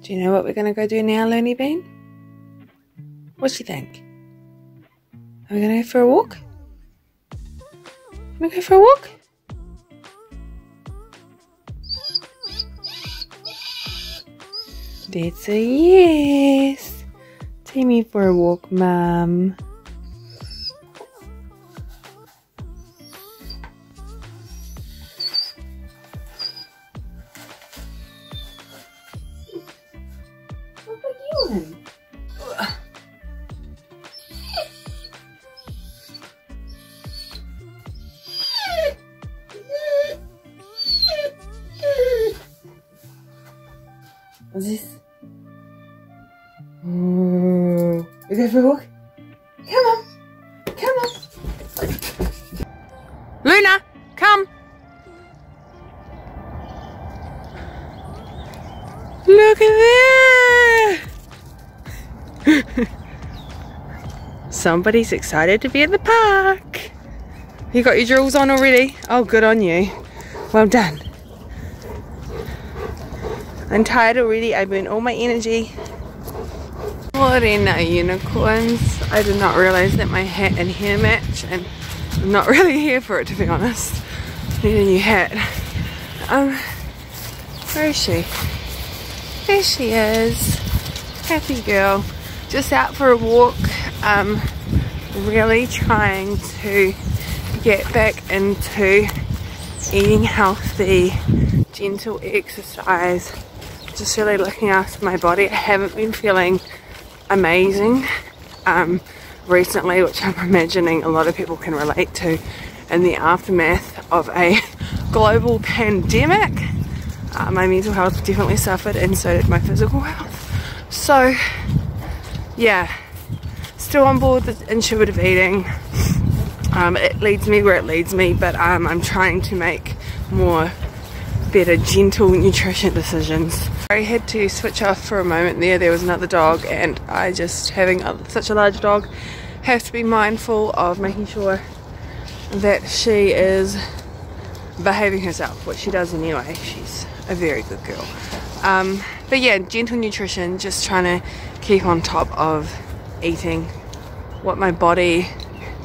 Do you know what we're going to go do now, Looney Bean? What do you think? Are we going to go for a walk? Want to go for a walk? That's a yes. Take me for a walk, Mum. What are you doing? What's this? Oh, we go for a walk? Come on, come on. Luna, come. Look at there. Somebody's excited to be at the park. You got your drills on already? Oh, good on you. Well done. I'm tired already. I burned all my energy. Morena unicorns. I did not realize that my hat and hair match, and I'm not really here for it, to be honest. Need a new hat. Where is she? There she is. Happy girl. Just out for a walk. Really trying to get back into eating healthy, gentle exercise. Just really looking after my body. I haven't been feeling amazing recently, which I'm imagining a lot of people can relate to in the aftermath of a global pandemic. My mental health definitely suffered, and so did my physical health. So yeah, still on board with intuitive eating. It leads me where it leads me, but I'm trying to make more better, gentle nutrition decisions. I had to switch off for a moment there. There was another dog, and I just, having such a large dog, have to be mindful of making sure that she is behaving herself, which she does anyway. She's a very good girl. But yeah, gentle nutrition, just trying to keep on top of eating what my body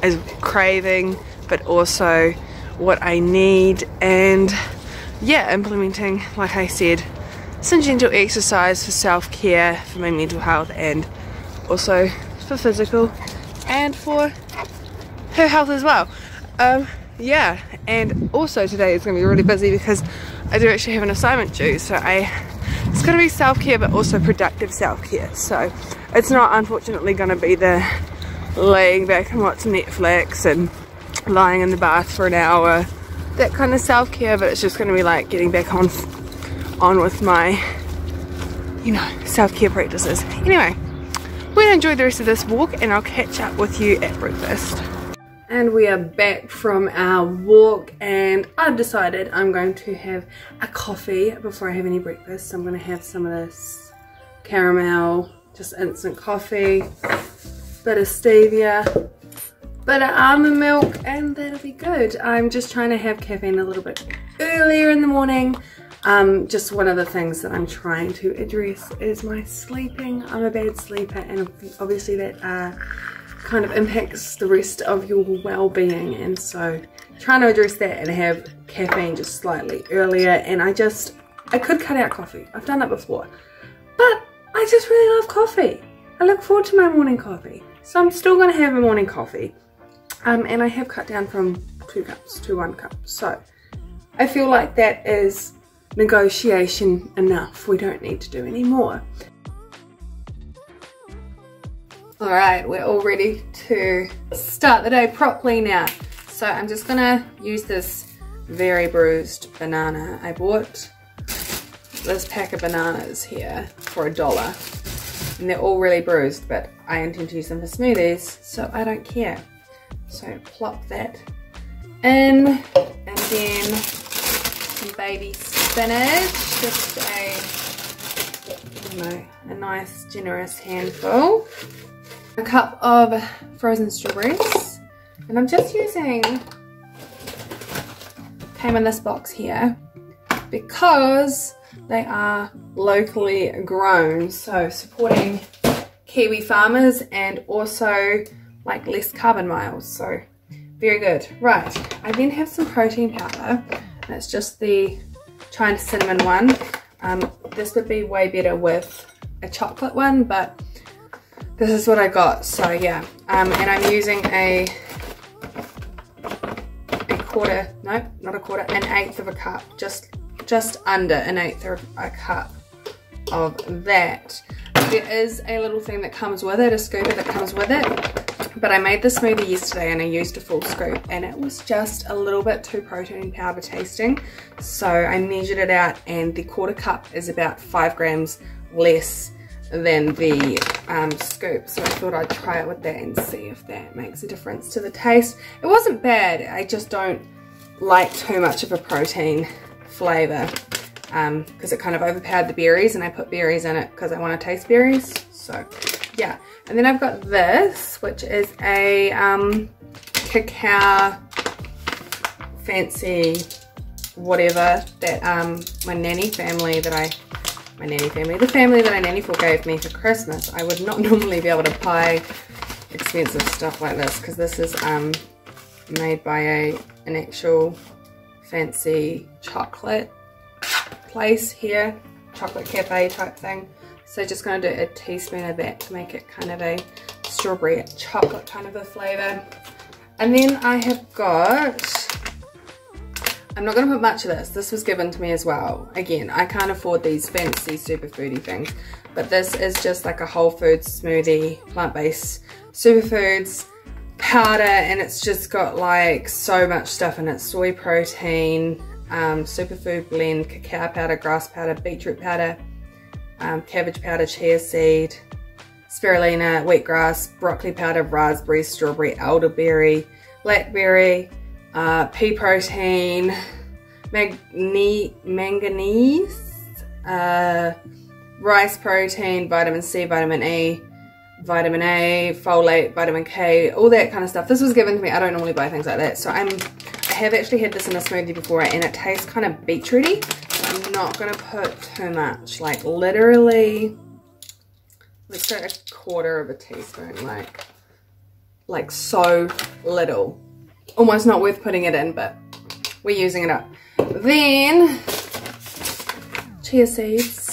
is craving, but also what I need, and yeah, implementing, like I said, some gentle exercise for self-care, for my mental health, and also for physical and for her health as well. Yeah, and also today is going to be really busy because I do actually have an assignment due, so it's going to be self-care but also productive self-care. So it's not unfortunately going to be the laying back and watching Netflix and lying in the bath for an hour, that kind of self-care, but it's just going to be like getting back on with my, you know, self-care practices. Anyway, we're going to enjoy the rest of this walk, and I'll catch up with you at breakfast. And we are back from our walk, and I've decided I'm going to have a coffee before I have any breakfast. So I'm going to have some of this caramel, just instant coffee, bit of stevia, bit of almond milk, and that'll be good. I'm just trying to have caffeine a little bit earlier in the morning. Just one of the things that I'm trying to address is my sleeping. I'm a bad sleeper, and obviously that kind of impacts the rest of your well-being, and so trying to address that and have caffeine just slightly earlier. And I could cut out coffee. I've done it before, but I just really love coffee. I look forward to my morning coffee, so I'm still going to have a morning coffee. And I have cut down from 2 cups to 1 cup, so I feel like that is negotiation enough. We don't need to do any more. Alright, we're all ready to start the day properly now. So I'm just gonna use this very bruised banana. I bought this pack of bananas here for $1, and they're all really bruised, but I intend to use them for smoothies, so I don't care. So plop that in, and then some baby spinach, just a nice generous handful. A cup of frozen strawberries, and I'm just using, came in this box here, because they are locally grown, so supporting Kiwi farmers and also like less carbon miles, so very good. Right, I then have some protein powder. That's just the China cinnamon one. This would be way better with a chocolate one, but this is what I got, so yeah. And I'm using an eighth of a cup, just under an eighth of a cup of that. There is a little thing that comes with it, a scooper that comes with it, but I made the smoothie yesterday and I used a full scoop and it was just a little bit too protein powder tasting, so I measured it out and the quarter cup is about 5 grams less than the scoop, so I thought I'd try it with that and see if that makes a difference to the taste. It wasn't bad, I just don't like too much of a protein flavour because it kind of overpowered the berries, and I put berries in it because I want to taste berries, so yeah. And then I've got this, which is a cacao fancy whatever that the family that I nanny for gave me for Christmas. I would not normally be able to buy expensive stuff like this because this is made by an actual fancy chocolate place here, chocolate cafe type thing. So just going to do a teaspoon of that to make it kind of a strawberry chocolate kind of a flavour. And then I have got, I'm not going to put much of this. This was given to me as well. Again, I can't afford these fancy superfoody things, but this is just like a whole foods smoothie, plant-based superfoods powder, and it's just got like so much stuff in it. Soy protein, superfood blend, cacao powder, grass powder, beetroot powder, cabbage powder, chia seed, spirulina, wheatgrass, broccoli powder, raspberry, strawberry, elderberry, blackberry, pea protein, manganese, rice protein, vitamin C, vitamin E, vitamin A, folate, vitamin K, all that kind of stuff. This was given to me. I don't normally buy things like that, so I have actually had this in a smoothie before and it tastes kind of beetrooty, so I'm not going to put too much, like literally, let's go a quarter of a teaspoon, like so little. Almost not worth putting it in, but we're using it up. Then chia seeds.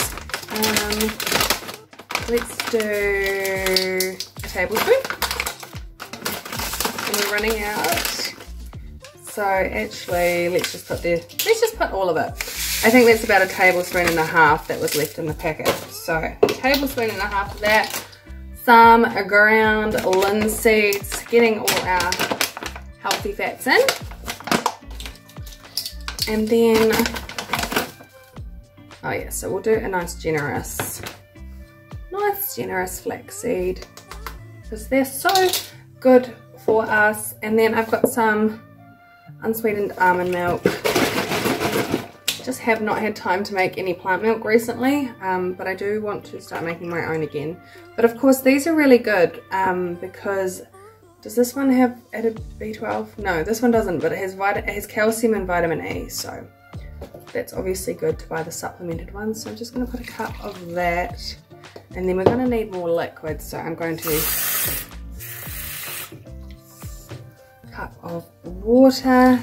Let's do a tablespoon. And we're running out. So actually, let's just put all of it. I think that's about a tablespoon and a half that was left in the packet. So a tablespoon and a half of that. Some ground linseeds, getting all our healthy fats in. And then, oh yeah, so we'll do a nice generous flaxseed because they're so good for us. And then I've got some unsweetened almond milk. Just have not had time to make any plant milk recently, but I do want to start making my own again. But of course these are really good because does this one have added B12? No, this one doesn't, but it has calcium and vitamin E, so that's obviously good to buy the supplemented one. So I'm just going to put a cup of that, and then we're going to need more liquid, so I'm going to cup of water.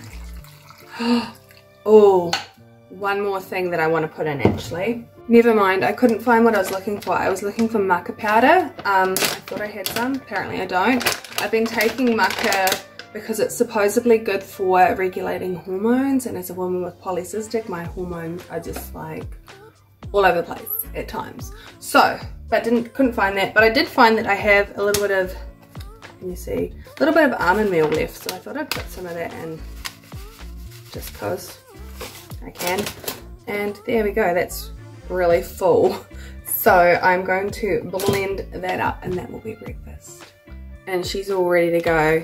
Oh, one more thing that I want to put in actually. Never mind, I couldn't find what I was looking for. I was looking for maca powder. I thought I had some, apparently I don't. I've been taking maca because it's supposedly good for regulating hormones, and as a woman with polycystic, my hormones are just like all over the place at times. So, but couldn't find that, but I did find that I have a little bit of, can you see, a little bit of almond meal left, so I thought I'd put some of that in just because I can. And there we go, that's really full. So I'm going to blend that up and that will be breakfast. And she's all ready to go.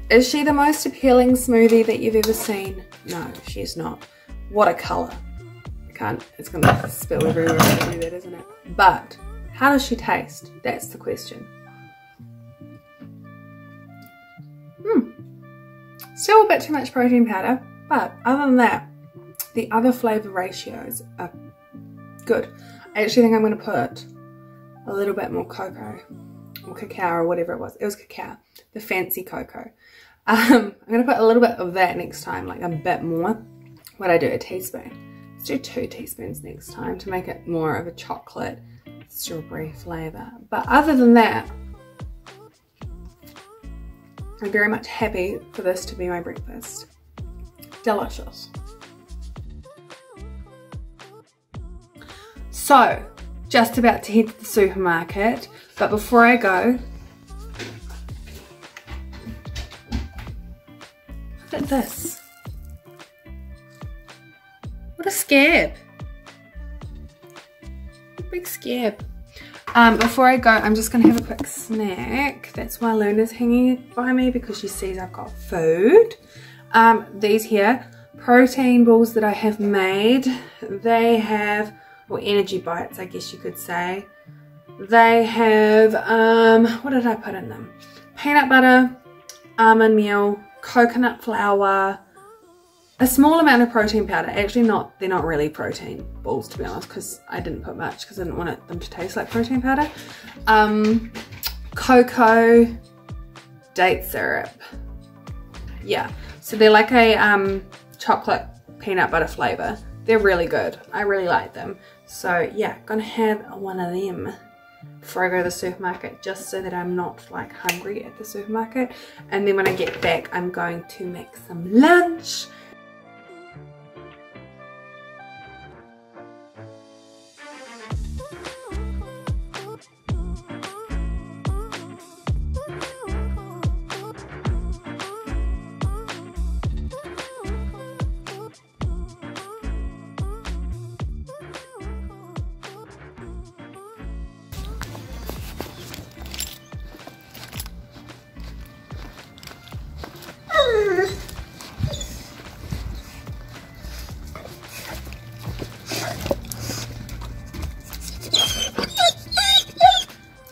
Is she the most appealing smoothie that you've ever seen? No, she's not. What a colour. It's gonna spill everywhere I do that, isn't it? But how does she taste? That's the question. Still a bit too much protein powder, but other than that, the other flavour ratios are Good. I actually think I'm going to put a little bit more cocoa or cacao or whatever it was. It was cacao, the fancy cocoa. I'm going to put a little bit of that next time, like a bit more. What I do, a teaspoon. Let's do 2 teaspoons next time to make it more of a chocolate strawberry flavour. But other than that, I'm very much happy for this to be my breakfast. Delicious. So, just about to head to the supermarket, but before I go, look at this. What a scab. A big scab. Before I go, I'm just going to have a quick snack. That's why Luna's hanging by me, because she sees I've got food. These here, protein balls that I have made, they have, or energy bites I guess you could say. They have, what did I put in them? Peanut butter, almond meal, coconut flour, a small amount of protein powder. Actually they're not really protein balls to be honest, because I didn't put much because I didn't want them to taste like protein powder. Cocoa, date syrup. Yeah, so they're like a chocolate peanut butter flavour. They're really good. I really like them. So yeah, gonna have one of them before I go to the supermarket, just so that I'm not like hungry at the supermarket. And then when I get back, I'm going to make some lunch.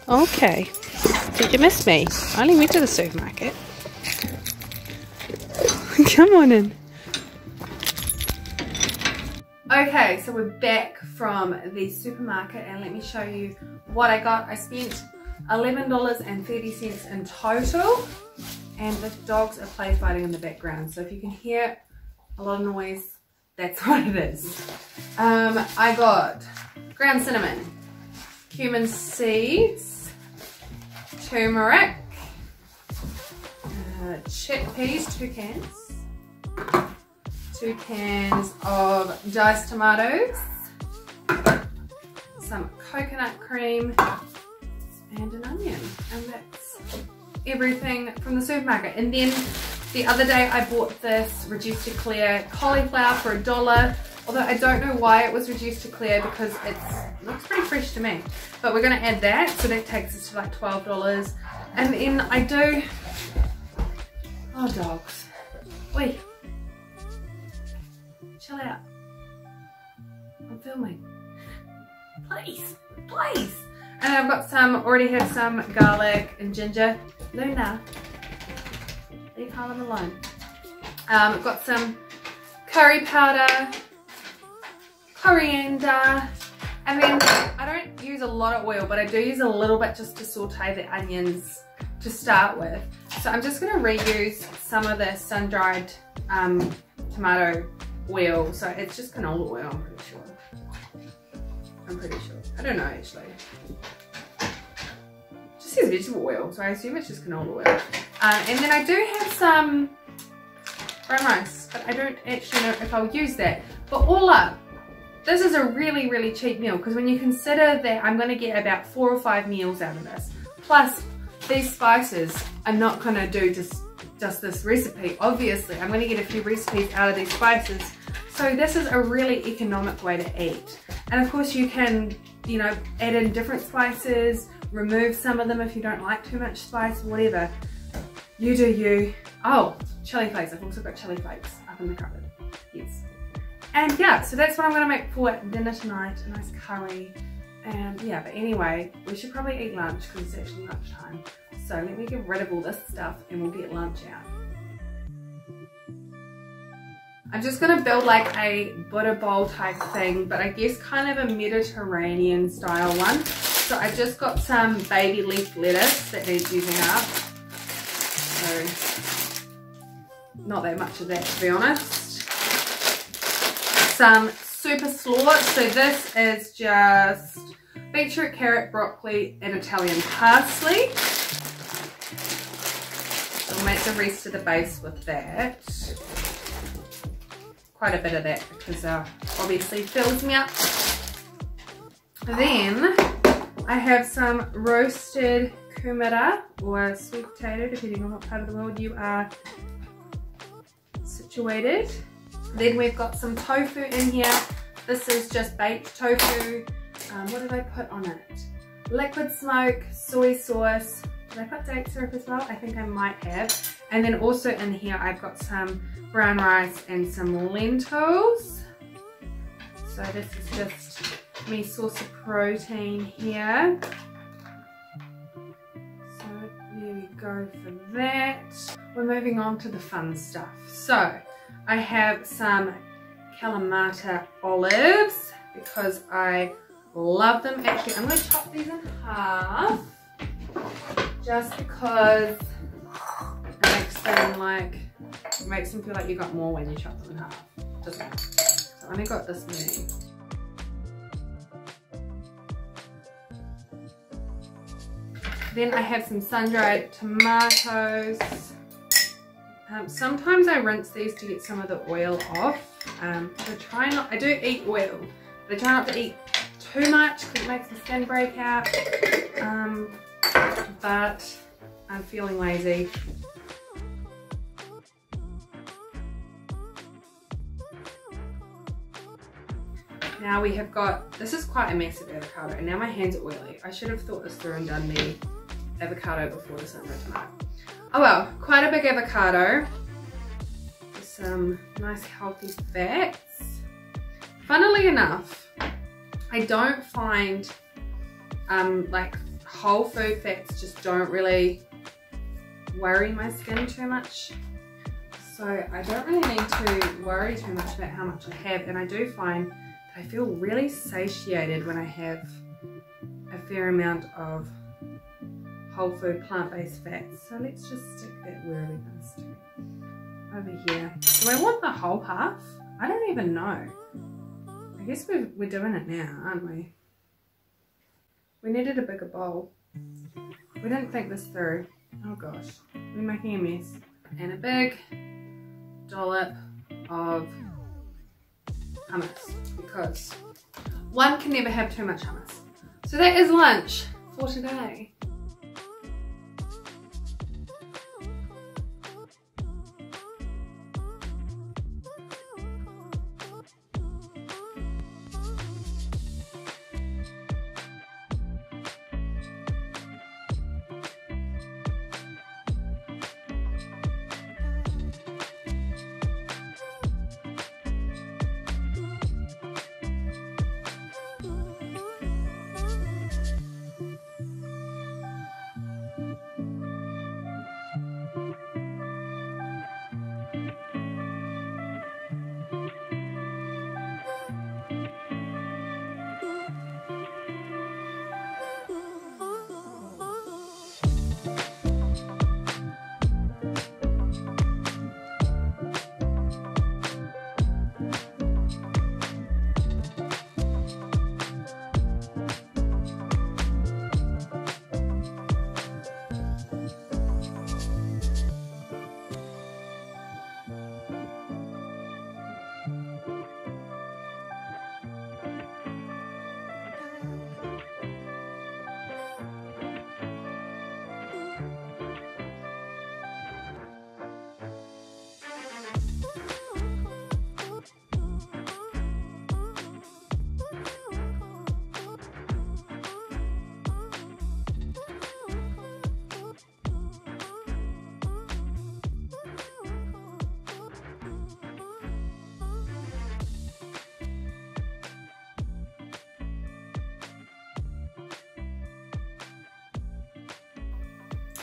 Okay, did you miss me? I only went to the supermarket. Come on in. Okay, so we're back from the supermarket and let me show you what I got. I spent $11.30 in total, and the dogs are play fighting in the background, so if you can hear a lot of noise, that's what it is. I got ground cinnamon, cumin seeds, turmeric, chickpeas, 2 cans, 2 cans of diced tomatoes, some coconut cream, and an onion. And that's everything from the supermarket. And then the other day I bought this reduced to clear cauliflower for $1. Although I don't know why it was reduced to clear, because it looks pretty fresh to me. But we're going to add that, so that takes us to like $12. And then I do... Oh, dogs. Wait. Chill out. I'm filming. Please. Please. And I've got some, already have some garlic and ginger. Luna. Leave Harlan alone. I've got some curry powder, coriander, and then I don't use a lot of oil, but I do use a little bit just to saute the onions to start with. So I'm just going to reuse some of the sun-dried tomato oil. So it's just canola oil, I'm pretty sure. I don't know actually. It just says vegetable oil, so I assume it's just canola oil. And then I do have some brown rice, but I don't actually know if I'll use that. But all up, this is a really, really cheap meal, because when you consider that I'm going to get about 4 or 5 meals out of this, plus these spices, I'm not going to do just this recipe. Obviously, I'm going to get a few recipes out of these spices. So this is a really economic way to eat. And of course you can, you know, add in different spices, remove some of them if you don't like too much spice, whatever. You do you. Oh, chili flakes. I've also got chili flakes up in the cupboard. Yes. And yeah, so that's what I'm going to make for dinner tonight. A nice curry. And yeah, but anyway, we should probably eat lunch because it's actually lunchtime. So let me get rid of all this stuff and we'll get lunch out. I'm just going to build like a Buddha bowl type thing, but I guess kind of a Mediterranean style one. So I just got some baby leaf lettuce that needs using up. So not that much of that, to be honest. Some super slaw. So this is just beetroot, carrot, broccoli, and Italian parsley. I'll make the rest of the base with that. Quite a bit of that because obviously fills me up. Then I have some roasted kumara or sweet potato, depending on what part of the world you are situated. Then we've got some tofu in here. This is just baked tofu. What did I put on it? Liquid smoke, soy sauce. Did I put date syrup as well? I think I might have. And then also in here I've got some brown rice and some lentils. So this is just me source of protein here. So there we go for that. We're moving on to the fun stuff. So I have some Kalamata olives because I love them. Actually, I'm going to chop these in half just because it makes them feel like you got more when you chop them in half, doesn't it? So I only got this many. Then I have some sun-dried tomatoes. Sometimes I rinse these to get some of the oil off. I do eat oil, but I try not to eat too much because it makes the skin break out. But I'm feeling lazy. Now we have got, this is quite a mess of avocado, and now my hands are oily. I should have thought this through and done the avocado before the sun tonight. Oh well, quite a big avocado. Some nice healthy fats. Funnily enough, I don't find like whole food fats just don't really worry my skin too much. So I don't really need to worry too much about how much I have, and I do find that I feel really satiated when I have a fair amount of whole food plant-based fats. So let's just stick that, where are we going to stick it? Over here. Do I want the whole half? I don't even know. I guess we're doing it now, aren't we? We needed a bigger bowl. We didn't think this through. Oh gosh, we're making a mess. And a big dollop of hummus, because one can never have too much hummus. So that is lunch for today.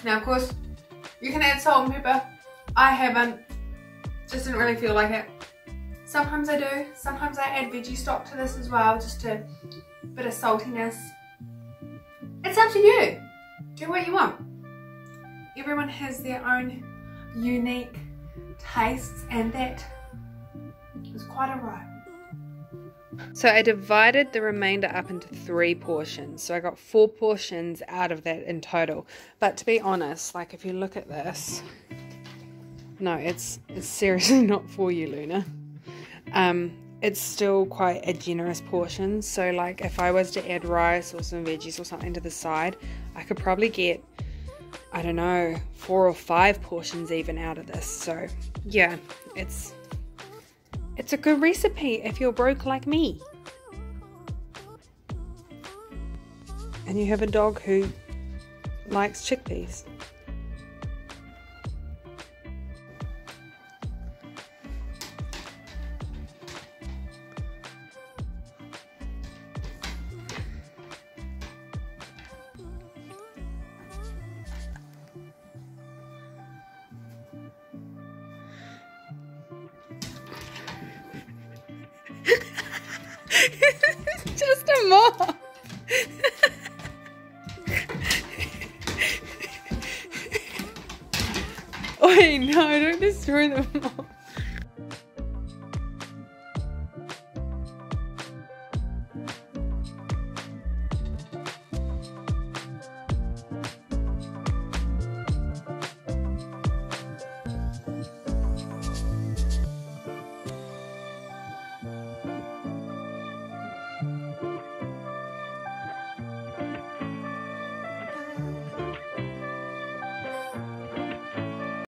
Now of course, you can add salt and pepper. I haven't, just didn't really feel like it. Sometimes I do. Sometimes I add veggie stock to this as well, just a bit of saltiness. It's up to you. Do what you want. Everyone has their own unique tastes, and that is quite alright. So I divided the remainder up into 3 portions. So I got 4 portions out of that in total. But to be honest, like if you look at this, no, it's seriously not for you, Luna. It's still quite a generous portion. So like if I was to add rice or some veggies or something to the side, I could probably get, I don't know, 4 or 5 portions even out of this. So yeah, it's a good recipe if you're broke like me. And you have a dog who likes chickpeas. Just a mop. Wait, no, don't destroy the mop.